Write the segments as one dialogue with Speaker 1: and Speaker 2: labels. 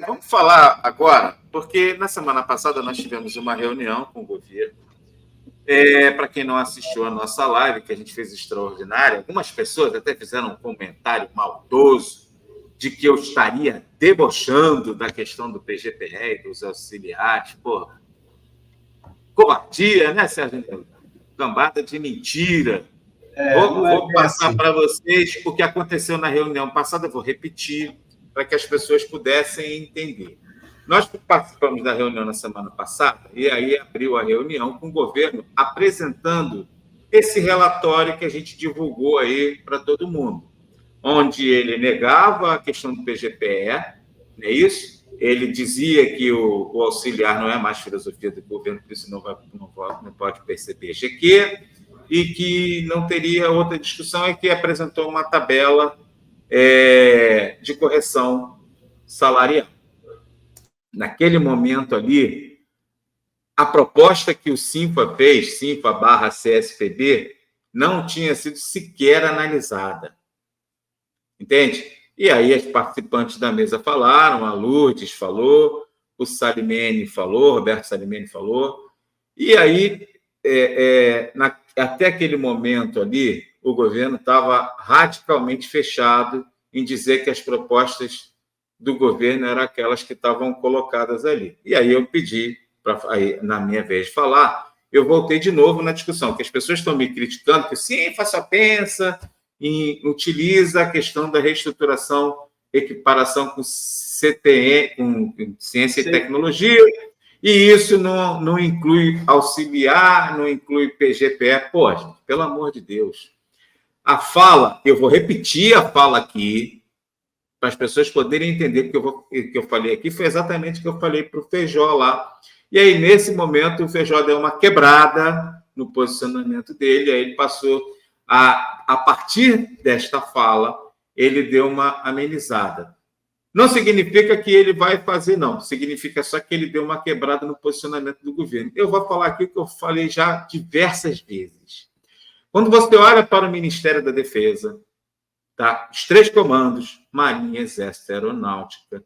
Speaker 1: vamos falar agora, porque na semana passada nós tivemos uma reunião com o governo. Para quem não assistiu a nossa live, que a gente fez extraordinária, algumas pessoas até fizeram um comentário maldoso de que eu estaria debochando da questão do PGPR, dos auxiliares. Porra, covardia, né, Sérgio? Cambada de mentira. Vou passar para vocês o que aconteceu na reunião passada, eu vou repetir, para que as pessoas pudessem entender. Nós participamos da reunião na semana passada, e aí abriu a reunião com o governo apresentando esse relatório que a gente divulgou aí para todo mundo, onde ele negava a questão do PGPE, não é isso? Ele dizia que o auxiliar não é mais filosofia do governo, por isso não pode perceber GQ, e que não teria outra discussão, é que apresentou uma tabela de correção salarial. Naquele momento ali, a proposta que o Sinfa fez, Sinfa/CSPB, não tinha sido sequer analisada. Entende? E aí as participantes da mesa falaram, a Lourdes falou, o Salimene falou, Roberto Salimene falou, e aí, até aquele momento ali, o governo estava radicalmente fechado em dizer que as propostas do governo eram aquelas que estavam colocadas ali. E aí eu pedi, na minha vez de falar, eu voltei de novo na discussão, que as pessoas estão me criticando, que sim, só pensa e utiliza a questão da reestruturação, equiparação com CTE, com ciência e tecnologia, e isso não inclui auxiliar, não inclui PGPE. Pô, gente, pelo amor de Deus. A fala, eu vou repetir a fala aqui, para as pessoas poderem entender, porque o que eu falei aqui foi exatamente o que eu falei para o Feijó lá. E aí, nesse momento, o Feijó deu uma quebrada no posicionamento dele, aí ele passou a partir desta fala, ele deu uma amenizada. Não significa que ele vai fazer, não. Significa só que ele deu uma quebrada no posicionamento do governo. Eu vou falar aqui o que eu falei já diversas vezes. Quando você olha para o Ministério da Defesa, tá? Os 3 comandos, Marinha, Exército e Aeronáutica,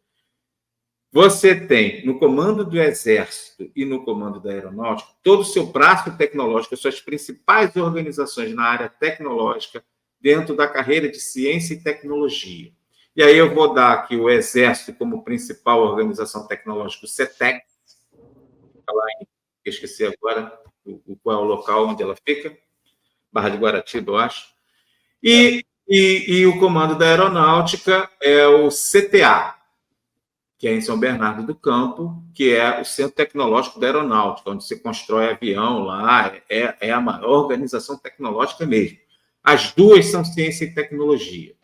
Speaker 1: você tem no comando do Exército e no comando da Aeronáutica todo o seu braço tecnológico, as suas principais organizações na área tecnológica dentro da carreira de ciência e tecnologia. E aí eu vou dar aqui o Exército como principal organização tecnológica, o CETEC, eu esqueci agora qual é o local onde ela fica, Barra de Guaratiba, eu acho. E o comando da Aeronáutica é o CTA, que é em São Bernardo do Campo, que é o Centro Tecnológico da Aeronáutica, onde se constrói avião lá, é a maior organização tecnológica mesmo. As duas são ciência e tecnologia.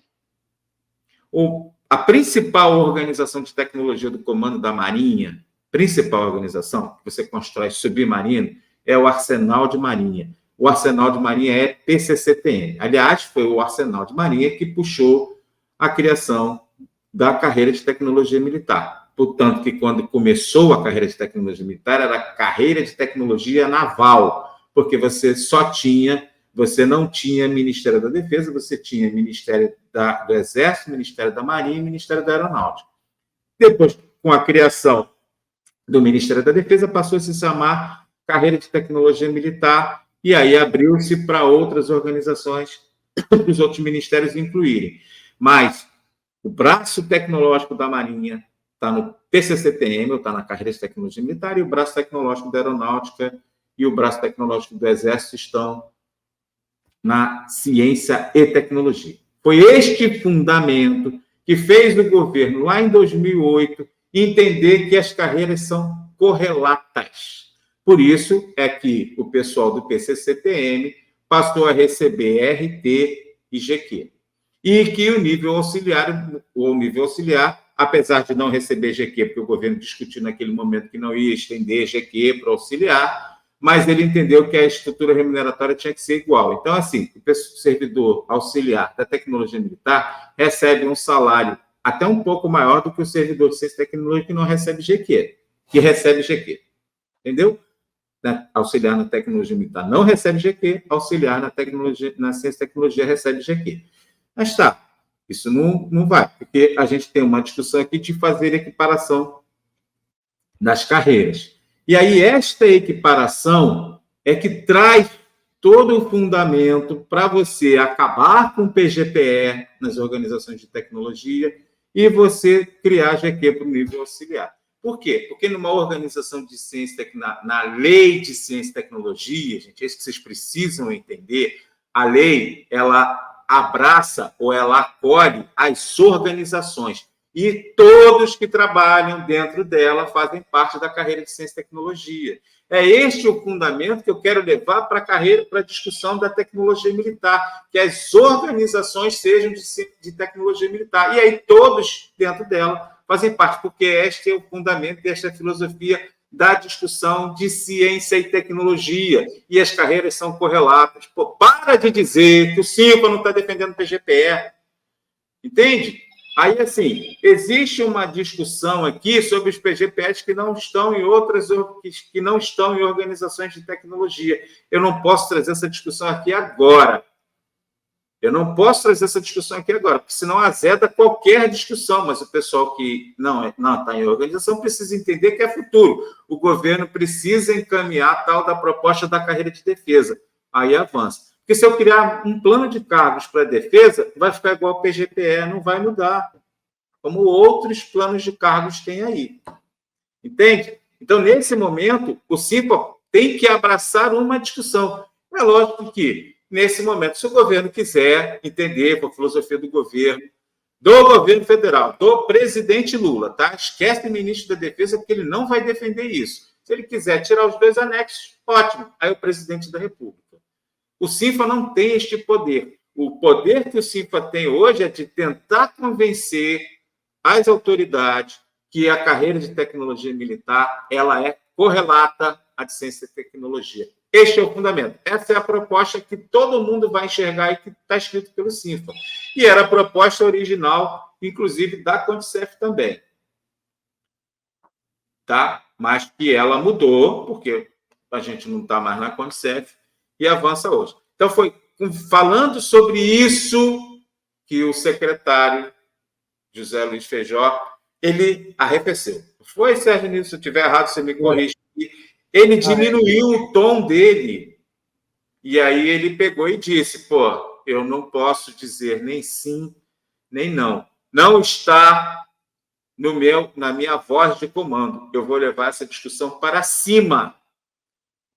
Speaker 1: A principal organização de tecnologia do comando da Marinha, principal organização, que você constrói submarino, é o Arsenal de Marinha. O Arsenal de Marinha é PCCTM. Aliás, foi o Arsenal de Marinha que puxou a criação da carreira de tecnologia militar. Portanto, que quando começou a carreira de tecnologia militar, era a carreira de tecnologia naval, porque você não tinha Ministério da Defesa, você tinha Ministério do Exército, Ministério da Marinha e Ministério da Aeronáutica. Depois, com a criação do Ministério da Defesa, passou a se chamar carreira de tecnologia militar, e aí abriu-se para outras organizações, para os outros ministérios incluírem. Mas o braço tecnológico da Marinha está no PCCTM, está na carreira de tecnologia militar, e o braço tecnológico da Aeronáutica e o braço tecnológico do Exército estão na ciência e tecnologia. Foi este fundamento que fez o governo, lá em 2008, entender que as carreiras são correlatas. Por isso é que o pessoal do PCCTM passou a receber RT e GQ. E que o nível auxiliar, apesar de não receber GQ, porque o governo discutiu naquele momento que não ia estender GQ para auxiliar, mas ele entendeu que a estrutura remuneratória tinha que ser igual. Então, assim, o servidor auxiliar da tecnologia militar recebe um salário até um pouco maior do que o servidor de ciência e tecnologia que não recebe GQ, que recebe GQ. Entendeu? Auxiliar na tecnologia militar não recebe GQ, auxiliar na ciência e tecnologia recebe GQ. Mas tá. Isso não vai, porque a gente tem uma discussão aqui de fazer equiparação das carreiras. E aí, esta equiparação é que traz todo o fundamento para você acabar com o PGPE nas organizações de tecnologia e você criar GQ para o nível auxiliar. Por quê? Porque numa organização de ciência, na lei de ciência e tecnologia, gente, é isso que vocês precisam entender, a lei, ela abraça ou ela acolhe as organizações. E todos que trabalham dentro dela fazem parte da carreira de ciência e tecnologia. É este o fundamento que eu quero levar para a carreira, para a discussão da tecnologia militar, que as organizações sejam de tecnologia militar. E aí todos dentro dela fazem parte, porque este é o fundamento desta filosofia da discussão de ciência e tecnologia. E as carreiras são correlatas. Pô, para de dizer que o CINFA não está defendendo o PGPE. Entende? Aí, assim, existe uma discussão aqui sobre os PGPs que não estão em outras, que não estão em organizações de tecnologia. Eu não posso trazer essa discussão aqui agora. Porque senão azeda qualquer discussão, mas o pessoal que não está em organização precisa entender que é futuro. O governo precisa encaminhar tal da proposta da carreira de defesa. Aí avança. Porque se eu criar um plano de cargos para a defesa, vai ficar igual ao PGPE, não vai mudar. Como outros planos de cargos têm aí. Entende? Então, nesse momento, o CINFA tem que abraçar uma discussão. É lógico que, nesse momento, se o governo quiser entender com a filosofia do governo federal, do presidente Lula, tá? Esquece o ministro da Defesa, porque ele não vai defender isso. Se ele quiser tirar os 2 anexos, ótimo. Aí o presidente da República. O CINFA não tem este poder. O poder que o CINFA tem hoje é de tentar convencer as autoridades que a carreira de tecnologia militar ela é correlata à de ciência e tecnologia. Este é o fundamento. Essa é a proposta que todo mundo vai enxergar e que está escrito pelo CINFA. E era a proposta original, inclusive, da CONDICEF também. Tá? Mas que ela mudou, porque a gente não está mais na CONDICEF, e avança hoje. Então, foi falando sobre isso que o secretário José Luiz Feijó, ele arrefeceu. Foi, Sérgio Nilson, se eu estiver errado, você me corrige. Ele diminuiu o tom dele. E aí ele pegou e disse, pô, eu não posso dizer nem sim, nem não. Não está na minha voz de comando. Eu vou levar essa discussão para cima.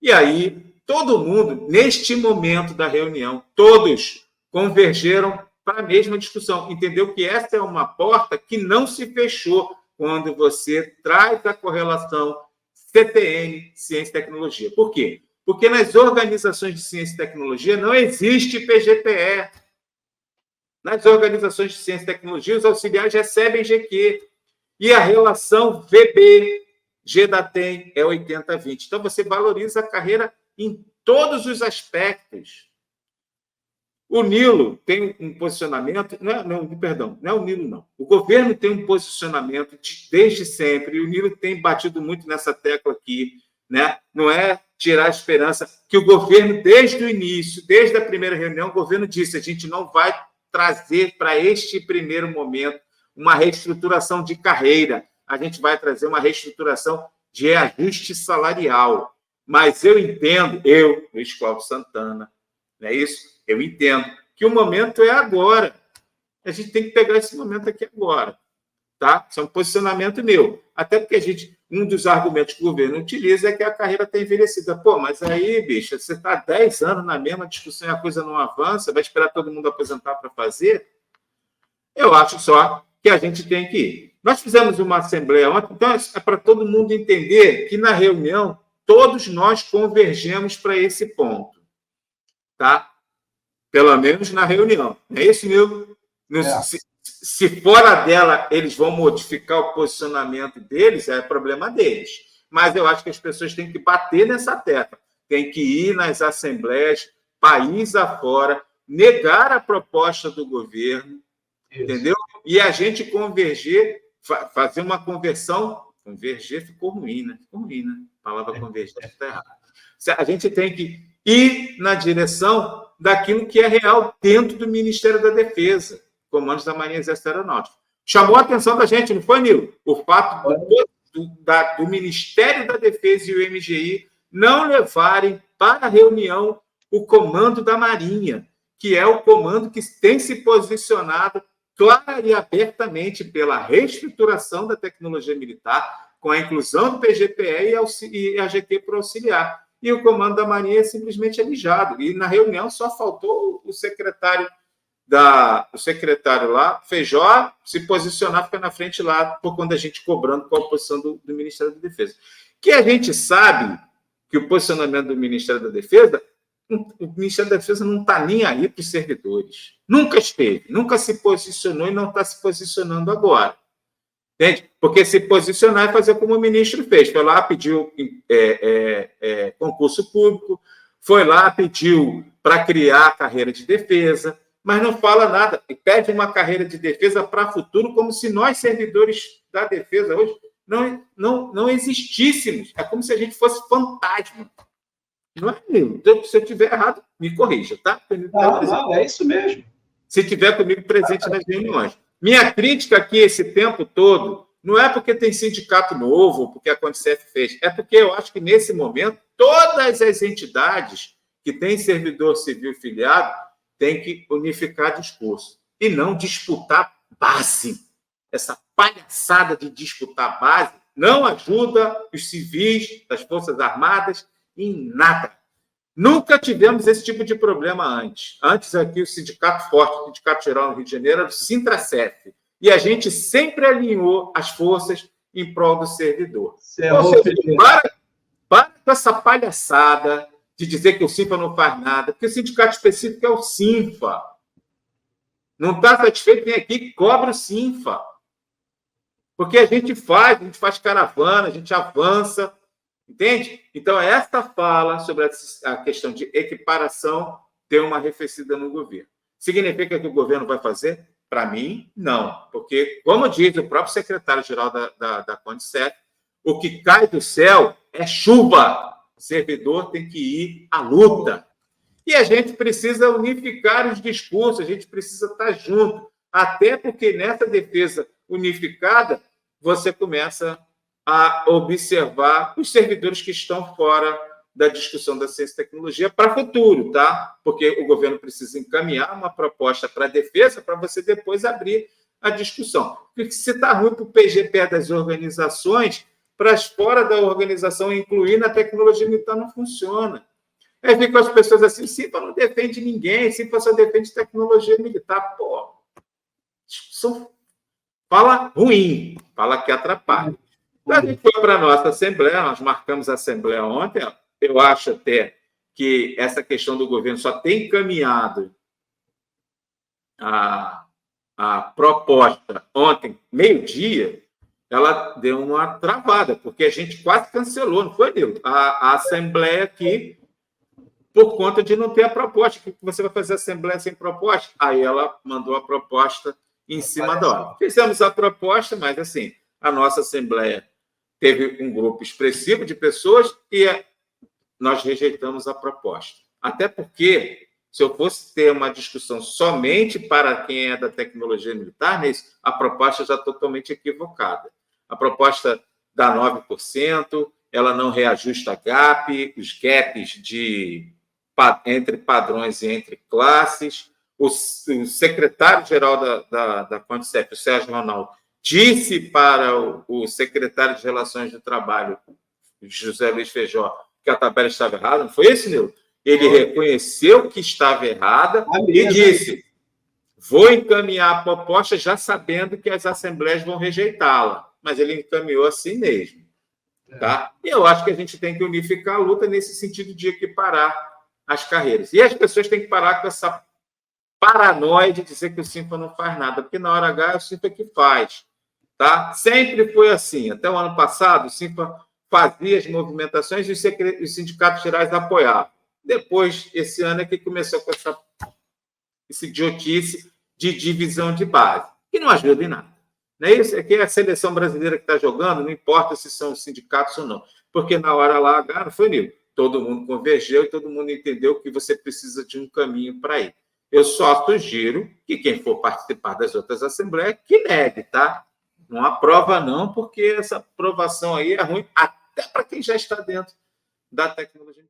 Speaker 1: E aí, todo mundo, neste momento da reunião, todos convergeram para a mesma discussão. Entendeu que essa é uma porta que não se fechou quando você traz a correlação CTN, ciência e tecnologia. Por quê? Porque nas organizações de ciência e tecnologia não existe PGPE. Nas organizações de ciência e tecnologia, os auxiliares recebem GQ. E a relação VB, G da TEM, é 80-20. Então, você valoriza a carreira em todos os aspectos. O Nilo tem um posicionamento... não é o Nilo, não. O governo tem um posicionamento desde sempre, e o Nilo tem batido muito nessa tecla aqui, né? Não é tirar a esperança que o governo, desde o início, desde a primeira reunião, o governo disse, a gente não vai trazer para este primeiro momento uma reestruturação de carreira, a gente vai trazer uma reestruturação de ajuste salarial. Mas eu entendo, Luiz Cláudio Santana, não é isso? Eu entendo que o momento é agora. A gente tem que pegar esse momento aqui agora. Tá? Isso é um posicionamento meu. Até porque um dos argumentos que o governo utiliza é que a carreira está envelhecida. Pô, mas aí, bicho, você está há 10 anos na mesma discussão e a coisa não avança, vai esperar todo mundo aposentar para fazer? Eu acho só que a gente tem que ir. Nós fizemos uma assembleia ontem, então é para todo mundo entender que na reunião todos nós convergemos para esse ponto. Tá? Pelo menos na reunião. Não é isso, Nilo? Se fora dela eles vão modificar o posicionamento deles, é problema deles. Mas eu acho que as pessoas têm que bater nessa tecla. Tem que ir nas assembleias, país afora, negar a proposta do governo, entendeu? E a gente converger, fazer uma conversão. Converger ficou ruim, né? Ficou ruim, né? A palavra converger está errada. A gente tem que ir na direção daquilo que é real dentro do Ministério da Defesa. comandos da Marinha Exército Aeronáutico. Chamou a atenção da gente, não foi, Nilo? O fato do Ministério da Defesa e o MGI não levarem para a reunião o comando da Marinha, que é o comando que tem se posicionado clara e abertamente pela reestruturação da tecnologia militar, com a inclusão do PGPE e a GT para auxiliar. E o comando da Marinha é simplesmente alijado. E na reunião só faltou o secretário lá, Feijó, se posicionar, ficar na frente lá, por conta da gente cobrando qual a posição do Ministério da Defesa. Que a gente sabe que o posicionamento do Ministério da Defesa, o Ministério da Defesa não está nem aí para os servidores. Nunca esteve, nunca se posicionou e não está se posicionando agora. Entende? Porque se posicionar é fazer como o ministro fez. Foi lá, pediu concurso público, foi lá, pediu para criar a carreira de defesa, mas não fala nada. E pede uma carreira de defesa para o futuro, como se nós, servidores da defesa, hoje, não existíssemos. É como se a gente fosse fantasma. Não é, meu? Se eu estiver errado, me corrija, tá?
Speaker 2: Não, é isso mesmo.
Speaker 1: Se estiver comigo presente nas reuniões. Minha crítica aqui esse tempo todo não é porque tem sindicato novo, porque a Condicef fez, é porque eu acho que, nesse momento, todas as entidades que têm servidor civil filiado têm que unificar discurso e não disputar base. Essa palhaçada de disputar base não ajuda os civis das Forças Armadas em nada. Nunca tivemos esse tipo de problema antes. Antes, aqui, o sindicato forte, o Sindicato Geral no Rio de Janeiro, era o Sintracef. E a gente sempre alinhou as forças em prol do servidor. Para com essa palhaçada de dizer que o Sinfa não faz nada, porque o sindicato específico é o Sinfa. Não está satisfeito, vem aqui e cobra o Sinfa. Porque a gente faz caravana, a gente avança. Entende? Então, esta fala sobre a questão de equiparação tem uma arrefecida no governo. Significa que o governo vai fazer? Para mim, não. Porque, como diz o próprio secretário-geral da Condicef, o que cai do céu é chuva. O servidor tem que ir à luta. E a gente precisa unificar os discursos, a gente precisa estar junto. Até porque, nessa defesa unificada, você começa a observar os servidores que estão fora da discussão da ciência e tecnologia para o futuro, tá? Porque o governo precisa encaminhar uma proposta para a defesa para você depois abrir a discussão. Porque se está ruim para o PGPE das organizações, para fora da organização incluir na tecnologia militar não funciona. Aí ficam as pessoas assim, Sinfa não defende ninguém, Sinfa só defende tecnologia militar. Pô, discussão fala ruim, fala que atrapalha. A gente foi para a nossa Assembleia, nós marcamos a Assembleia ontem. Eu acho até que essa questão do governo só tem encaminhado a proposta ontem, meio-dia, ela deu uma travada, porque a gente quase cancelou, não foi, Nildo? A Assembleia aqui, por conta de não ter a proposta. Que você vai fazer a Assembleia sem proposta? Aí ela mandou a proposta em cima da hora. Fizemos a proposta, mas, assim, a nossa Assembleia teve um grupo expressivo de pessoas e nós rejeitamos a proposta. Até porque, se eu fosse ter uma discussão somente para quem é da tecnologia militar, a proposta já é totalmente equivocada. A proposta dá 9%, ela não reajusta gap, os gaps entre padrões e entre classes. O secretário-geral da Condicef, o Sérgio Ronaldo, disse para o secretário de Relações do Trabalho, José Luiz Feijó, que a tabela estava errada. Não foi isso, Nildo? Ele reconheceu que estava errada e disse: vou encaminhar a proposta já sabendo que as assembleias vão rejeitá-la. Mas ele encaminhou assim mesmo. Tá? E eu acho que a gente tem que unificar a luta nesse sentido de equiparar as carreiras. E as pessoas têm que parar com essa paranoia de dizer que o Sinfa não faz nada, porque na hora H é o Sinfa que faz. Tá? Sempre foi assim. Até o ano passado, o Sinfa fazia as movimentações e os sindicatos gerais apoiavam. Depois, esse ano é que começou com essa idiotice de divisão de base, que não ajuda em nada. Não é isso? É que a seleção brasileira que está jogando, não importa se são sindicatos ou não, porque na hora lá, não foi Nildo. Todo mundo convergeu e todo mundo entendeu que você precisa de um caminho para ir. Eu só sugiro que quem for participar das outras assembleias que negue, tá? Não aprova não, porque essa aprovação aí é ruim até para quem já está dentro da tecnologia.